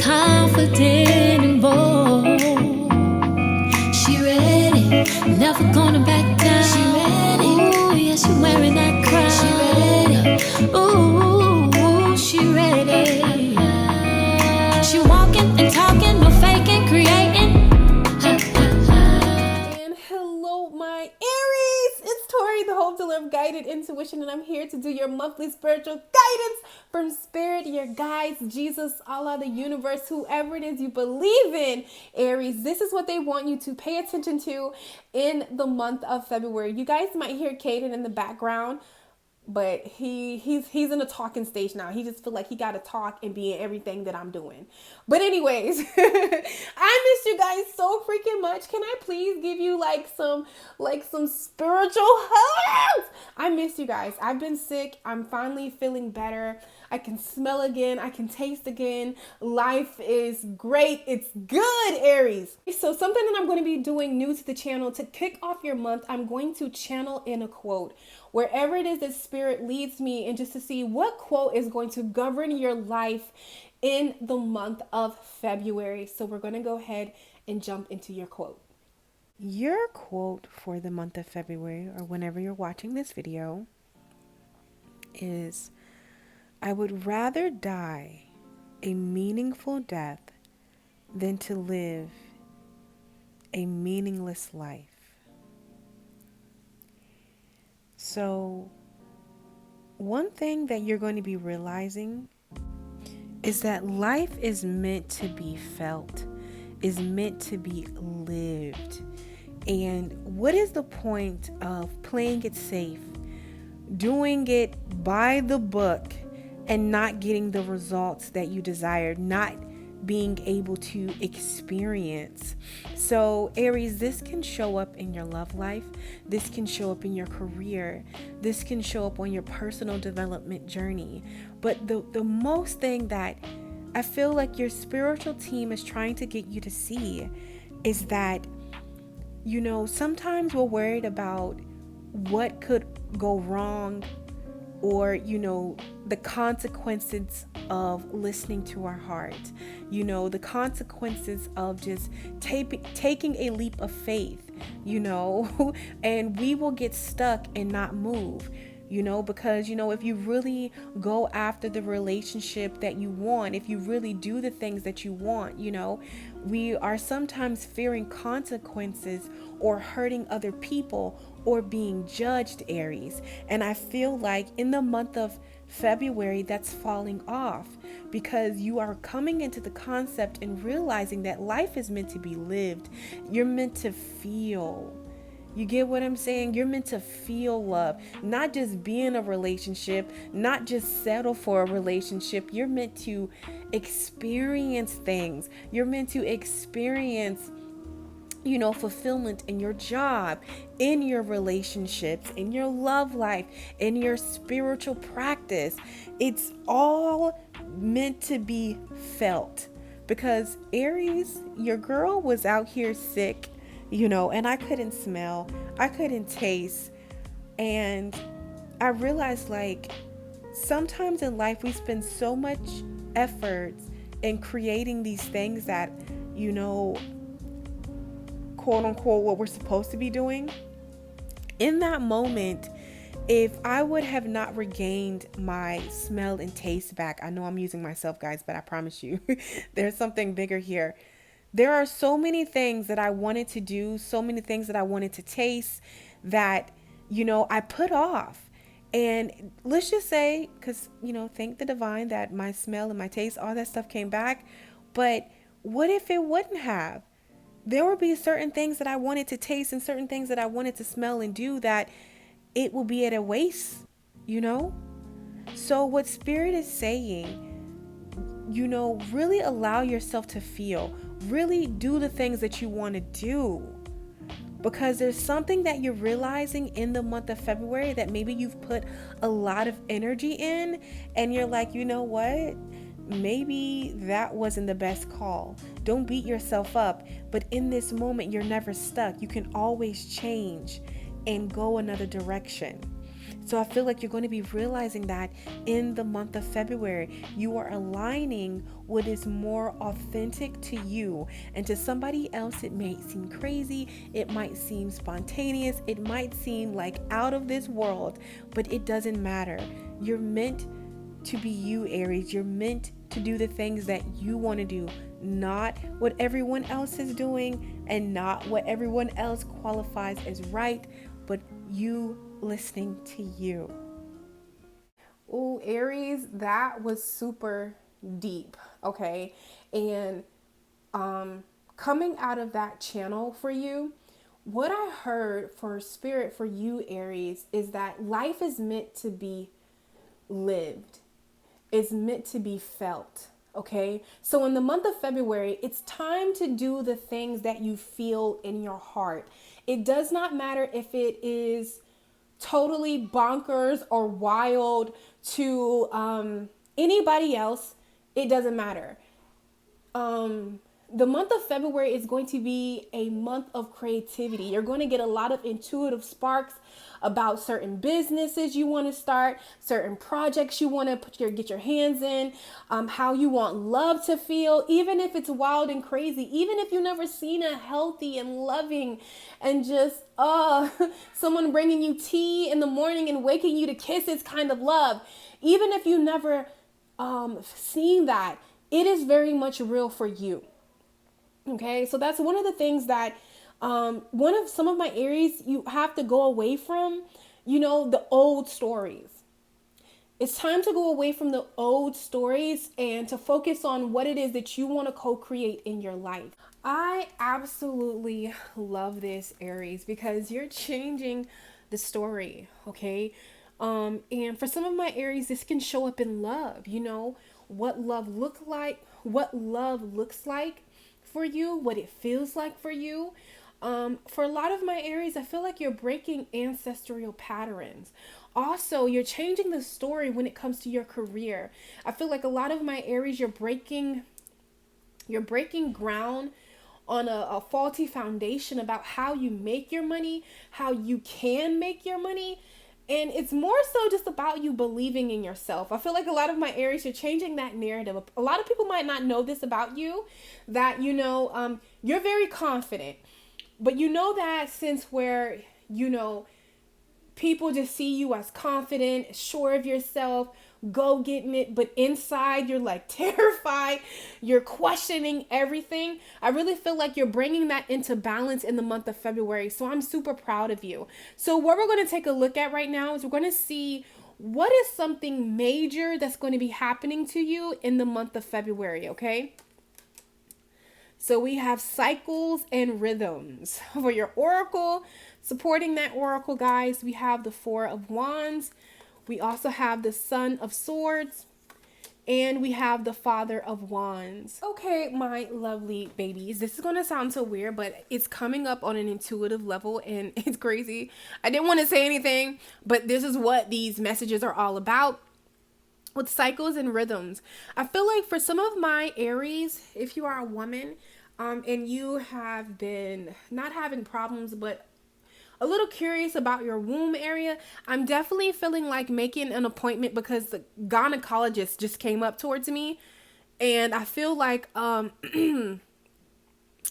confident and bold. She ready, never gonna back down. She ready, ooh, yeah, she wearing that crown. She ready, ooh, she ready. She walking and talking, no faking, creating. And hello, my Aries. It's Tori, the hope dealer of guided intuition, and I'm here to do your monthly spiritual guidance from Spirit, your guides, Jesus, Allah, the universe, whoever it is you believe in. Aries, this is what they want you to pay attention to in the month of February. You guys might hear Caden in the background, but he's in a talking stage now. He just feel like he got to talk and be in everything that I'm doing. But anyways, I missed you guys so freaking much. Can I please give you some spiritual hugs? I miss you guys. I've been sick. I'm finally feeling better. I can smell again. I can taste again. Life is great. It's good, Aries. So something that I'm going to be doing new to the channel to kick off your month, I'm going to channel in a quote. Wherever it is that Spirit leads me, and just to see what quote is going to govern your life in the month of February. So we're going to go ahead and jump into your quote. Your quote for the month of February, or whenever you're watching this video, is, "I would rather die a meaningful death than to live a meaningless life." So one thing that you're going to be realizing is that life is meant to be felt, is meant to be lived. And what is the point of playing it safe, doing it by the book, and not getting the results that you desired, not being able to experience? So Aries, this can show up in your love life. This can show up in your career. This can show up on your personal development journey. But the most thing that I feel like your spiritual team is trying to get you to see is that, sometimes we're worried about what could go wrong, or the consequences of listening to our heart, the consequences of just taking a leap of faith, and we will get stuck and not move, because if you really go after the relationship that you want, if you really do the things that you want, we are sometimes fearing consequences or hurting other people or being judged, Aries. And I feel like in the month of February, that's falling off, because you are coming into the concept and realizing that life is meant to be lived. You're meant to feel. You get what I'm saying? You're meant to feel love, not just be in a relationship, not just settle for a relationship. You're meant to experience things. You're meant to experience fulfillment in your job, in your relationships, in your love life, in your spiritual practice. It's all meant to be felt, because Aries, your girl was out here sick, and I couldn't smell, I couldn't taste. And I realized, sometimes in life we spend so much effort in creating these things that, quote unquote, what we're supposed to be doing. In that moment, if I would have not regained my smell and taste back, I know I'm using myself, guys, but I promise you there's something bigger here. There are so many things that I wanted to do, so many things that I wanted to taste that, I put off. And let's just say, because, thank the divine that my smell and my taste, all that stuff came back. But what if it wouldn't have? There will be certain things that I wanted to taste and certain things that I wanted to smell and do that it will be at a waste, So what Spirit is saying, really allow yourself to feel, really do the things that you want to do, because there's something that you're realizing in the month of February that maybe you've put a lot of energy in, and you're like, what? Maybe that wasn't the best call. Don't beat yourself up. But in this moment, you're never stuck. You can always change and go another direction. So I feel like you're going to be realizing that in the month of February, you are aligning what is more authentic to you. And to somebody else, it may seem crazy, it might seem spontaneous, it might seem like out of this world, but it doesn't matter. You're meant to be you, Aries. You're meant to do the things that you want to do, not what everyone else is doing and not what everyone else qualifies as right, but you listening to you. Oh, Aries, that was super deep, okay? And coming out of that channel for you, what I heard for spirit for you, Aries, is that life is meant to be lived. It's meant to be felt. Okay. So in the month of February, it's time to do the things that you feel in your heart. It does not matter if it is totally bonkers or wild to anybody else. It doesn't matter. The month of February is going to be a month of creativity. You're going to get a lot of intuitive sparks about certain businesses you want to start, certain projects you want to get your hands in, how you want love to feel, even if it's wild and crazy, even if you've never seen a healthy and loving and just someone bringing you tea in the morning and waking you to kisses kind of love, even if you never seen that, it is very much real for you. Okay, so that's one of the things that some of my Aries, you have to go away from, the old stories. It's time to go away from the old stories and to focus on what it is that you want to co-create in your life. I absolutely love this, Aries, because you're changing the story, okay? And for some of my Aries, this can show up in love, what love looks like for you, what it feels like for you. For a lot of my Aries, I feel like you're breaking ancestral patterns. Also, you're changing the story when it comes to your career. I feel like a lot of my Aries, you're breaking ground on a faulty foundation about how you make your money, how you can make your money. And it's more so just about you believing in yourself. I feel like a lot of my Aries are changing that narrative. A lot of people might not know this about you, that, you're very confident. But you know that since where, people just see you as confident, sure of yourself, go getting it, but inside you're like terrified, you're questioning everything. I really feel like you're bringing that into balance in the month of February. So I'm super proud of you. So what we're going to take a look at right now is we're going to see what is something major that's going to be happening to you in the month of February, okay? So we have cycles and rhythms. For your oracle, supporting that oracle, guys, we have the Four of Wands. We also have the Son of Swords. And we have the Father of Wands. Okay, my lovely babies. This is going to sound so weird, but it's coming up on an intuitive level and it's crazy. I didn't want to say anything, but this is what these messages are all about. With cycles and rhythms, I feel like for some of my Aries, if you are a woman and you have been not having problems, but a little curious about your womb area, I'm definitely feeling like making an appointment because the gynecologist just came up towards me. And I feel like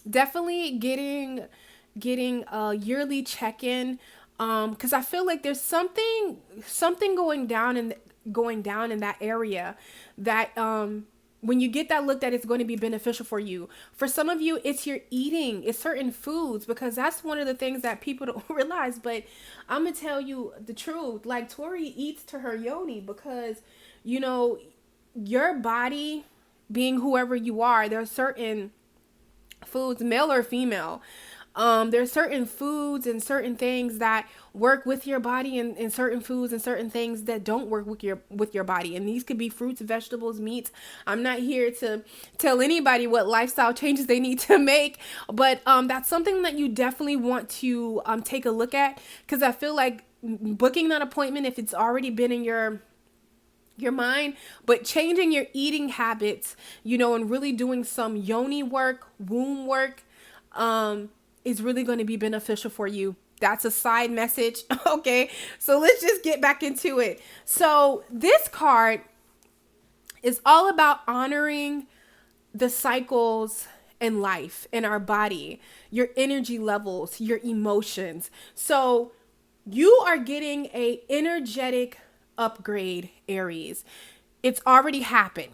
definitely getting a yearly check-in because I feel like there's something going down in that area that when you get that looked at, it's going to be beneficial for you. For some of you, it's your eating, it's certain foods, because that's one of the things that people don't realize. But I'm gonna tell you the truth. Like, Tori eats to her yoni because, your body, being whoever you are, there are certain foods, male or female. There's certain foods and certain things that work with your body and certain foods and certain things that don't work with your body. And these could be fruits, vegetables, meats. I'm not here to tell anybody what lifestyle changes they need to make, but that's something that you definitely want to take a look at, because I feel like booking that appointment, if it's already been in your mind, but changing your eating habits, and really doing some yoni work, womb work, is really going to be beneficial for you That's a side message. Okay, so let's just get back into it. So this card is all about honoring the cycles in life, in our body, your energy levels, your emotions. So you are getting a energetic upgrade, Aries. It's already happened.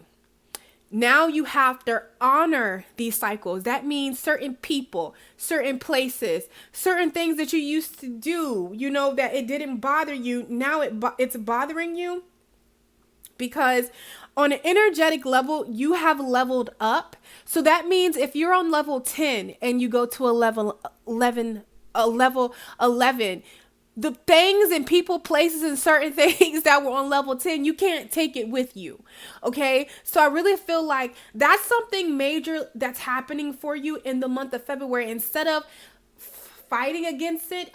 Now you have to honor these cycles. That means certain people, certain places, certain things that you used to do, that it didn't bother you. Now it's bothering you, because on an energetic level, you have leveled up. So that means if you're on level 10 and you go to a level 11, the things and people, places, and certain things that were on level 10, you can't take it with you. Okay. So I really feel like that's something major that's happening for you in the month of February. Instead of fighting against it,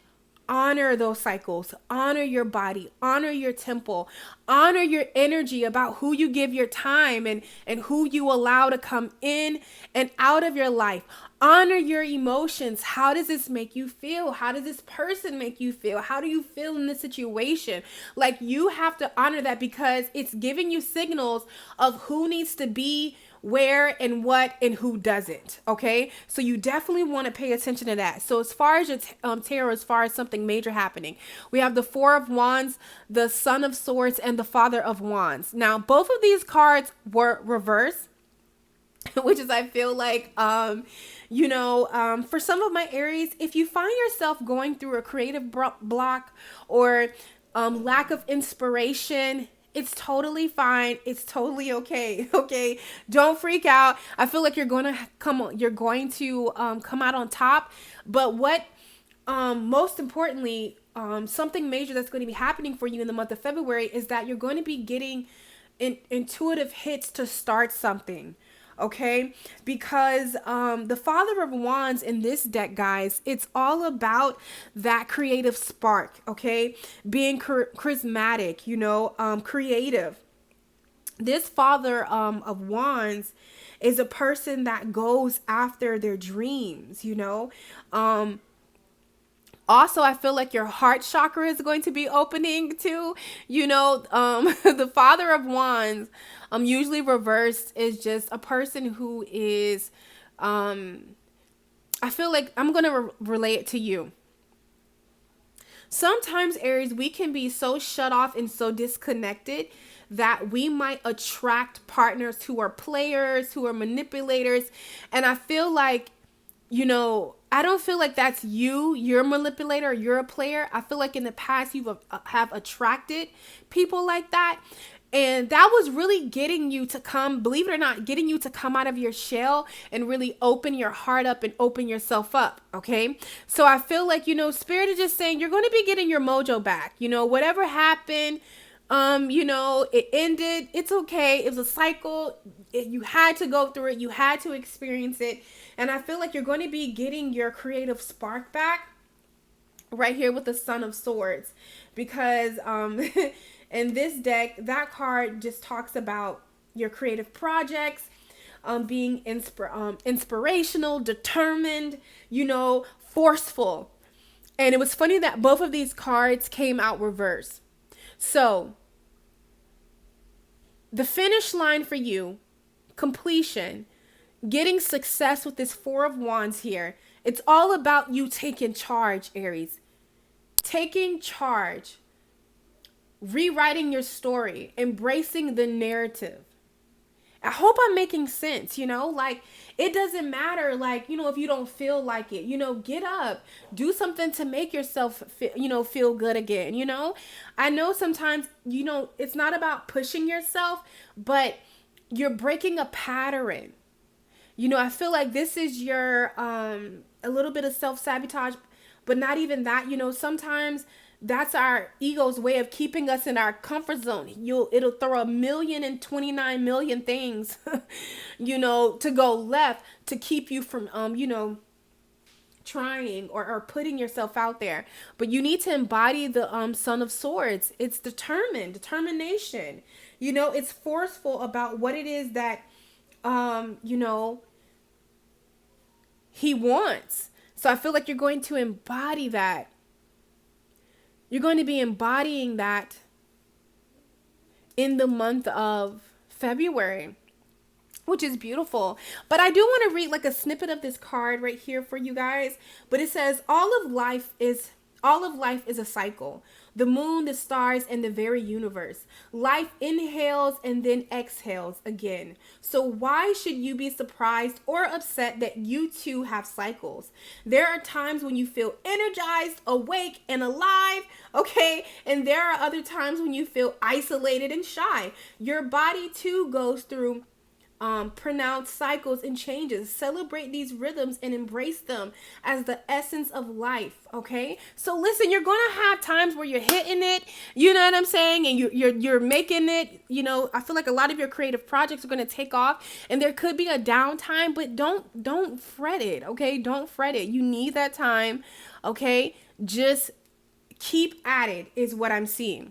honor those cycles, honor your body, honor your temple, honor your energy about who you give your time and who you allow to come in and out of your life. Honor your emotions. How does this make you feel? How does this person make you feel? How do you feel in this situation? Like, you have to honor that, because it's giving you signals of who needs to be where and what and who doesn't. Okay, so you definitely want to pay attention to that. So as far as your tarot, as far as something major happening, we have the Four of Wands, the Son of Swords, and the Father of Wands. Now both of these cards were reversed, which is, I feel like, for some of my Aries, if you find yourself going through a creative block or lack of inspiration, it's totally fine. It's totally okay. Okay. Don't freak out. I feel like you're going to come out on top. But what, most importantly, something major that's going to be happening for you in the month of February is that you're going to be getting intuitive hits to start something. Okay, because the Father of Wands in this deck, guys, it's all about that creative spark. Okay, being charismatic, creative. This Father of Wands is a person that goes after their dreams. Also, I feel like your heart chakra is going to be opening too. The Father of Wands, usually reversed, is just a person who is, I feel like I'm going to relate it to you. Sometimes, Aries, we can be so shut off and so disconnected that we might attract partners who are players, who are manipulators. And I feel like, I don't feel like that's you. You're a manipulator. You're a player. I feel like in the past you have attracted people like that. And that was really getting you to come, believe it or not, getting you to come out of your shell and really open your heart up and open yourself up. Okay. So I feel like, Spirit is just saying you're going to be getting your mojo back. Whatever happened, it ended. It's okay. It was a cycle. You had to go through it. You had to experience it. And I feel like you're going to be getting your creative spark back right here with the Son of Swords, because in this deck, that card just talks about your creative projects, being inspirational, determined, forceful. And it was funny that both of these cards came out reverse. So the finish line for you, completion, getting success with this Four of Wands here. It's all about you taking charge, Aries. Taking charge. Rewriting your story. Embracing the narrative. I hope I'm making sense, like, it doesn't matter, like, if you don't feel like it, get up, do something to make yourself feel good again. I know sometimes, it's not about pushing yourself, but you're breaking a pattern. I feel like this is your, a little bit of self-sabotage, but not even that. Sometimes that's our ego's way of keeping us in our comfort zone. It'll throw 1,029,000,000 things, to go left to keep you from, trying or putting yourself out there. But you need to embody the Son of Swords. It's determination. It's forceful about what it is that, he wants. So I feel like you're going to embody that. You're going to be embodying that in the month of February, which is beautiful. But I do want to read like a snippet of this card right here for you guys. But it says, all of life is a cycle. The moon, the stars, and the very universe. Life inhales and then exhales again. So why should you be surprised or upset that you too have cycles? There are times when you feel energized, awake, and alive, okay? And there are other times when you feel isolated and shy. Your body too goes through pronounced cycles and changes. Celebrate these rhythms and embrace them as the essence of life. Okay, so listen, you're gonna have times where you're hitting it, you know what I'm saying, and you're making it. You know, I feel like a lot of your creative projects are gonna take off, and there could be a downtime, but don't fret it. Okay, don't fret it. You need that time. Okay, just keep at it is what I'm seeing.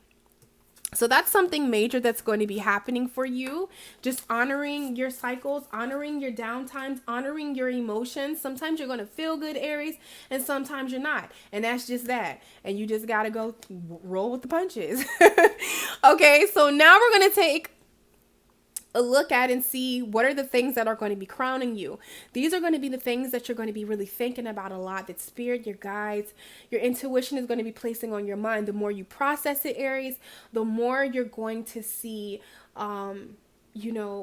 So that's something major that's going to be happening for you. Just honoring your cycles, honoring your downtimes, honoring your emotions. Sometimes you're going to feel good, Aries, and sometimes you're not. And that's just that. And you just got to go roll with the punches. Okay, so now we're going to take a look at and see what are the things that are going to be crowning you. These are going to be the things that you're going to be really thinking about a lot, that spirit, your guides, your intuition is going to be placing on your mind. The more you process it, Aries, the more you're going to see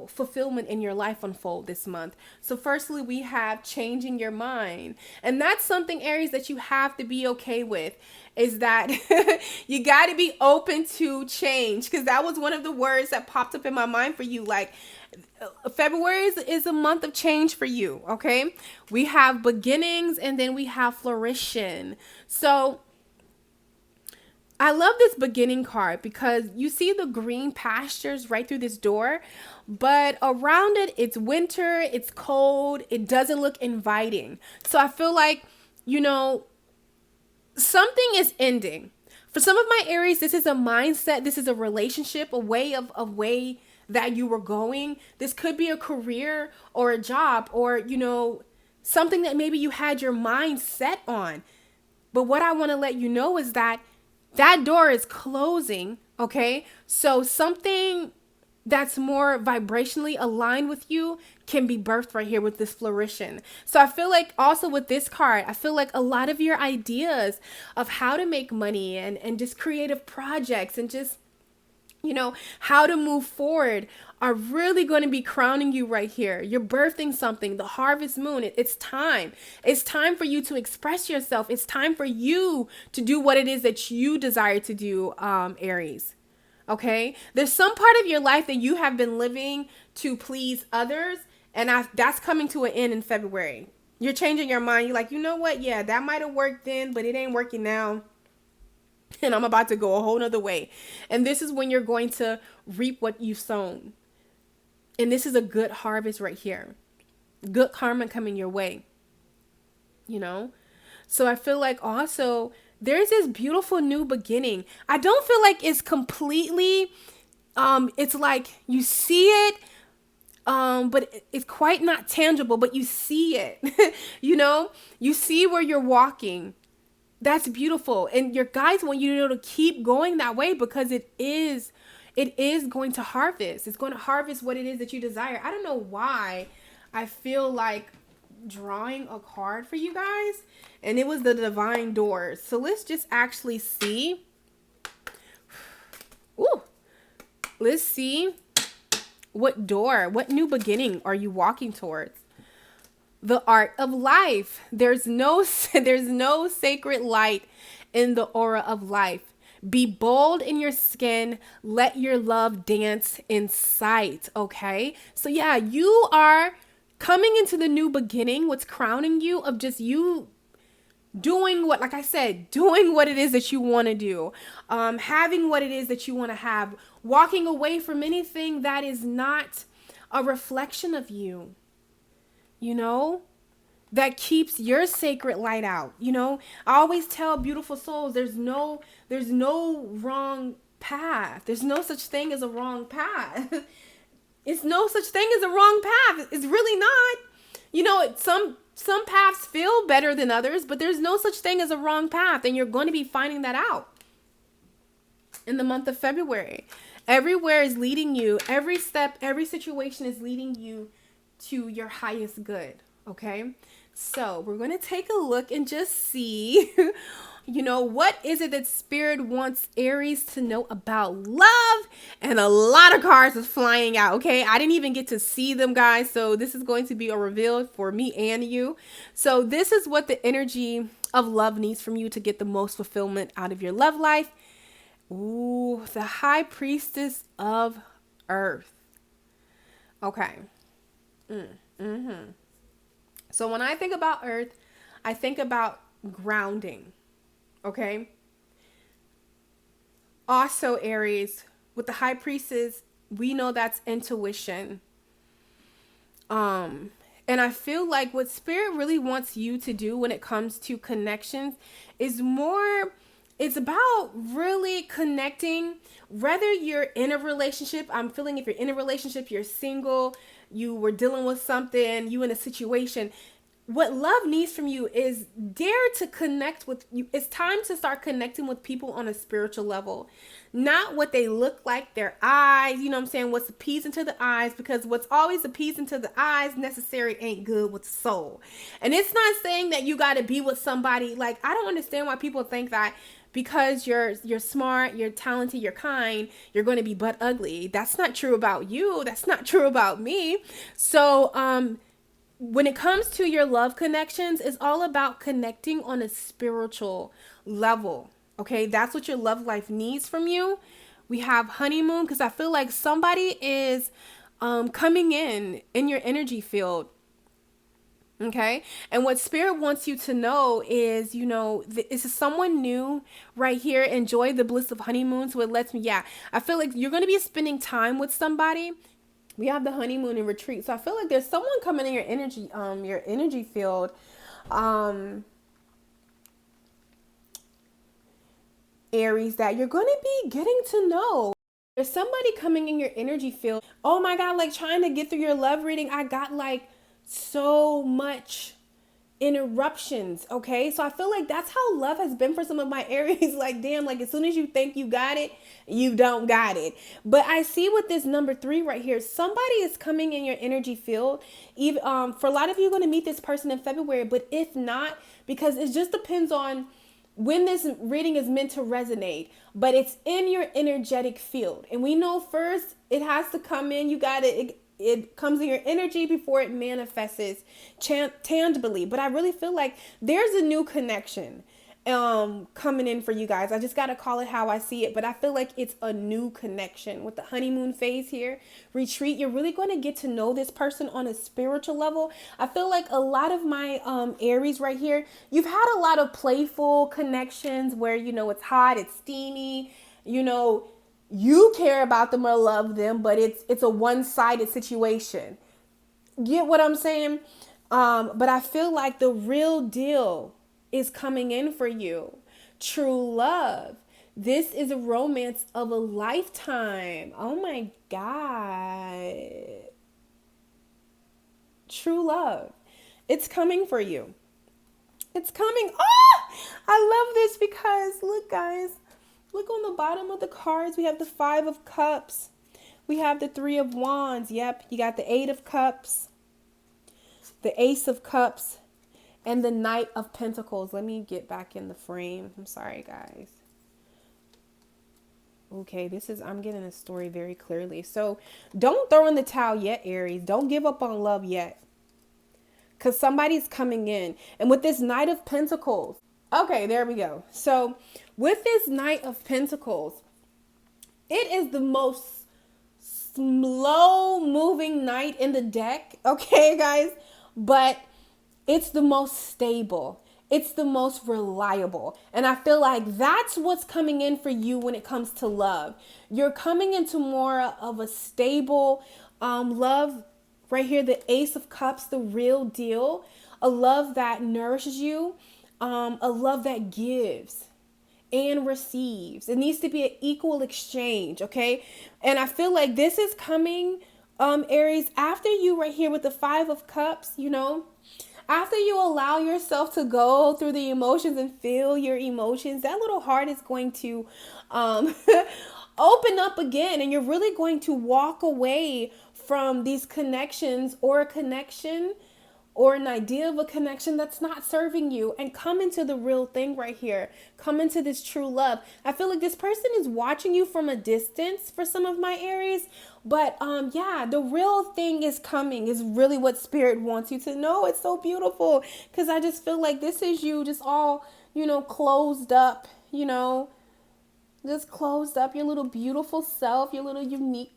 fulfillment in your life unfold this month. So firstly, we have changing your mind. And that's something, Aries, that you have to be okay with, is that you got to be open to change, because that was one of the words that popped up in my mind for you. Like, February is a month of change for you. Okay, we have beginnings and then we have flourishing. So I love this beginning card because you see the green pastures right through this door, but around it, it's winter, it's cold, it doesn't look inviting. So I feel like, something is ending. For some of my Aries, this is a mindset, this is a relationship, a way that you were going. This could be a career or a job or, something that maybe you had your mind set on. But what I want to let you know is that door is closing, okay? So something that's more vibrationally aligned with you can be birthed right here with this flourishing. So I feel like also with this card, I feel like a lot of your ideas of how to make money and just creative projects and just, how to move forward are really going to be crowning you right here. You're birthing something, the harvest moon. It's time. It's time for you to express yourself. It's time for you to do what it is that you desire to do, Aries. Okay? There's some part of your life that you have been living to please others, and that's coming to an end in February. You're changing your mind. You're like, you know what? Yeah, that might have worked then, but it ain't working now. And I'm about to go a whole nother way. And this is when you're going to reap what you've sown. And this is a good harvest right here. Good karma coming your way. So I feel like also there's this beautiful new beginning. I don't feel like it's completely, it's like you see it, but it's quite not tangible, but you see it, you see where you're walking. That's beautiful. And your guides want you to know to keep going that way because it is going to harvest. It's going to harvest what it is that you desire. I don't know why I feel like drawing a card for you guys, and it was the divine doors. So let's just actually see. Ooh. Let's see what new beginning are you walking towards? The art of life. There's no sacred light in the aura of life. Be bold in your skin. Let your love dance in sight. Okay. So yeah, you are coming into the new beginning. What's crowning you of just you doing what, like I said, doing what it is that you want to do, having what it is that you want to have, walking away from anything that is not a reflection of you. That keeps your sacred light out. I always tell beautiful souls, there's no wrong path. There's no such thing as a wrong path. It's no such thing as a wrong path. It's really not. Some paths feel better than others, but there's no such thing as a wrong path, and you're going to be finding that out. in the month of February. Everywhere is leading you. Every step, every situation is leading you to your highest good. Okay. So we're going to take a look and just see, what is it that Spirit wants Aries to know about love? And a lot of cards is flying out. Okay. I didn't even get to see them, guys. So this is going to be a reveal for me and you. So this is what the energy of love needs from you to get the most fulfillment out of your love life. Ooh, the High Priestess of Earth. Okay. So when I think about Earth, I think about grounding. Okay. Also, Aries, with the High Priestess, we know that's intuition. And I feel like what Spirit really wants you to do when it comes to connections is more, it's about really connecting, whether you're in a relationship. I'm feeling if you're in a relationship, you're single, you were dealing with something, you in a situation. What love needs from you is dare to connect with you. It's time to start connecting with people on a spiritual level, not what they look like, their eyes, you know what I'm saying? What's appeasing to the eyes, because what's always appeasing to the eyes necessarily ain't good with the soul. And it's not saying that you got to be with somebody. Like, I don't understand why people think that because you're smart, you're talented, you're kind, you're going to be butt ugly. That's not true about you. That's not true about me. So, when it comes to your love connections, it's all about connecting on a spiritual level. Okay, that's what your love life needs from you. We have honeymoon because I feel like somebody is coming in your energy field. Okay, and what Spirit wants you to know is, this is someone new right here. Enjoy the bliss of honeymoon. So it lets me, I feel like you're going to be spending time with somebody. We have the honeymoon and retreat. So I feel like there's someone coming in your energy field. Aries, that you're going to be getting to know. There's somebody coming in your energy field. Oh my God, like trying to get through your love reading. I got like so much interruptions. Okay. So I feel like that's how love has been for some of my Aries. Like, damn, like as soon as you think you got it, you don't got it. But I see with this number 3 right here, somebody is coming in your energy field. Even for a lot of you, you're going to meet this person in February, but if not, because it just depends on when this reading is meant to resonate, but it's in your energetic field. And we know first it has to come in. You got it comes in your energy before it manifests tangibly. But I really feel like there's a new connection coming in for you guys. I just got to call it how I see it, but I feel like it's a new connection with the honeymoon phase here. Retreat, you're really going to get to know this person on a spiritual level. I feel like a lot of my Aries right here, you've had a lot of playful connections where, it's hot, it's steamy, you care about them or love them, but it's a one-sided situation. Get what I'm saying? But I feel like the real deal is coming in for you. True love. This is a romance of a lifetime. Oh my God. True love. It's coming for you. It's coming. Oh, I love this because look, guys. Look on the bottom of the cards. We have the 5 of Cups. We have the 3 of Wands. Yep. You got the 8 of Cups, the Ace of Cups, and the Knight of Pentacles. Let me get back in the frame. I'm sorry, guys. Okay, I'm getting a story very clearly. So don't throw in the towel yet, Aries. Don't give up on love yet. Because somebody's coming in. And with this Knight of Pentacles. Okay, there we go. So with this Knight of Pentacles, it is the most slow moving knight in the deck. Okay, guys. But it's the most stable. It's the most reliable. And I feel like that's what's coming in for you when it comes to love. You're coming into more of a stable love. Right here, the Ace of Cups, the real deal. A love that nourishes you. A love that gives and receives. It needs to be an equal exchange, okay? And I feel like this is coming Aries, after you right here with the Five of Cups, after you allow yourself to go through the emotions and feel your emotions, that little heart is going to open up again, and you're really going to walk away from these connections or a connection or an idea of a connection that's not serving you, and come into the real thing right here. Come into this true love. I feel like this person is watching you from a distance for some of my Aries, but yeah, the real thing is coming, is really what Spirit wants you to know. It's so beautiful, because I just feel like this is you just all, closed up, just closed up, your little beautiful self, your little unique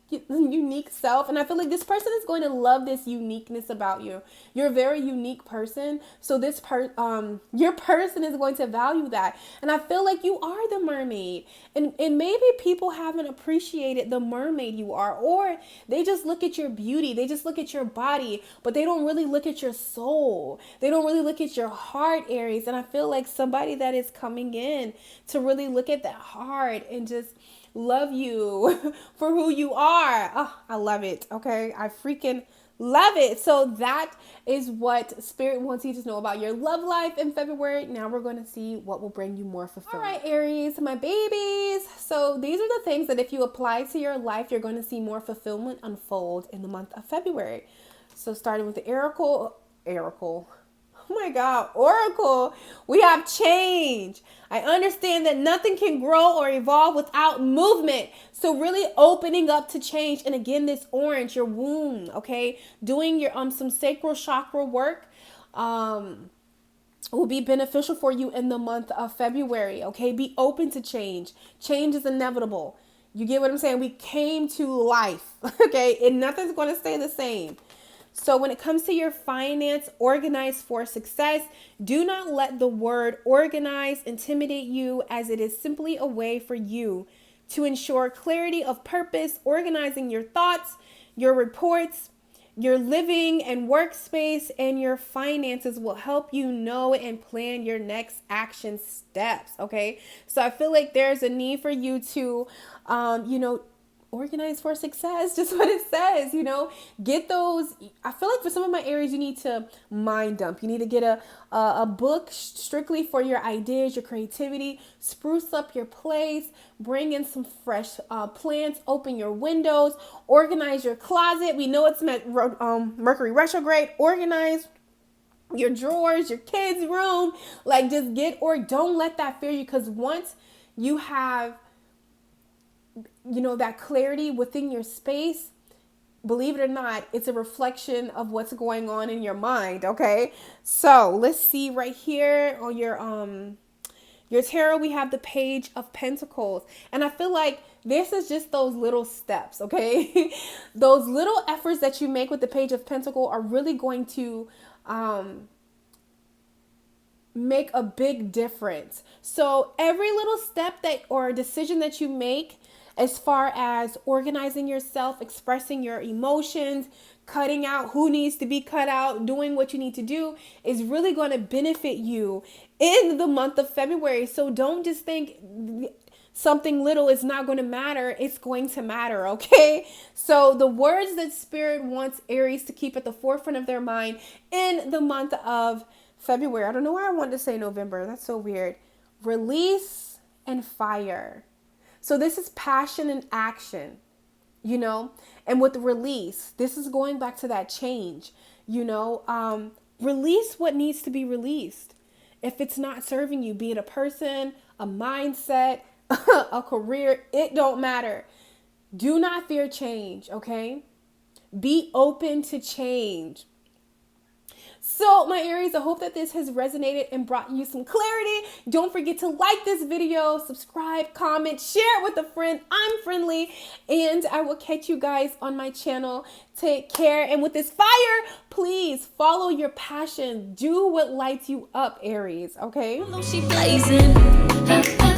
self. And I feel like this person is going to love this uniqueness about you. You're a very unique person, so your person is going to value that. And I feel like you are the mermaid, and maybe people haven't appreciated the mermaid you are, or they just look at your beauty, they just look at your body, but they don't really look at your soul, they don't really look at your heart, Aries. And I feel like somebody that is coming in to really look at that heart and just love you for who you are. Oh, I love it. Okay, I freaking love it. So that is what Spirit wants you to know about your love life in February. Now we're going to see what will bring you more fulfillment. All right, Aries, my babies. So these are the things that if you apply to your life, you're going to see more fulfillment unfold in the month of February. So starting with the Oracle. Oh my God, Oracle, we have change. I understand that nothing can grow or evolve without movement. So really opening up to change. And again, this orange, your womb, okay? Doing your some sacral chakra work will be beneficial for you in the month of February, okay? Be open to change. Change is inevitable. You get what I'm saying? We came to life, okay? And nothing's going to stay the same. So when it comes to your finance, organize for success. Do not let the word organize intimidate you, as it is simply a way for you to ensure clarity of purpose. Organizing your thoughts, your reports, your living and workspace, and your finances will help you know and plan your next action steps. Okay. So I feel like there's a need for you to, organize for success, just what it says, get those. I feel like for some of my Aries, you need to mind dump. You need to get a book strictly for your ideas, your creativity, spruce up your place, bring in some fresh plants, open your windows, organize your closet. We know it's Mercury retrograde. Organize your drawers, your kids' room, like just don't let that fear you, because once you have that clarity within your space, believe it or not, it's a reflection of what's going on in your mind. Okay, so let's see right here on your tarot, we have the Page of Pentacles, and I feel like this is just those little steps. Okay, those little efforts that you make with the Page of Pentacles are really going to make a big difference. So every little step or decision that you make, as far as organizing yourself, expressing your emotions, cutting out who needs to be cut out, doing what you need to do, is really going to benefit you in the month of February. So don't just think something little is not going to matter. It's going to matter, okay? So the words that Spirit wants Aries to keep at the forefront of their mind in the month of February. I don't know why I wanted to say November. That's so weird. Release and fire. So this is passion and action, and with release, this is going back to that change, release what needs to be released. If it's not serving you, be it a person, a mindset, a career, it don't matter. Do not fear change. Okay. Be open to change. So my Aries, I hope that this has resonated and brought you some clarity. Don't forget to like this video, subscribe, comment, share it with a friend. I'm friendly, and I will catch you guys on my channel. Take care. And with this fire, please follow your passion. Do what lights you up, Aries. Okay? She blazing.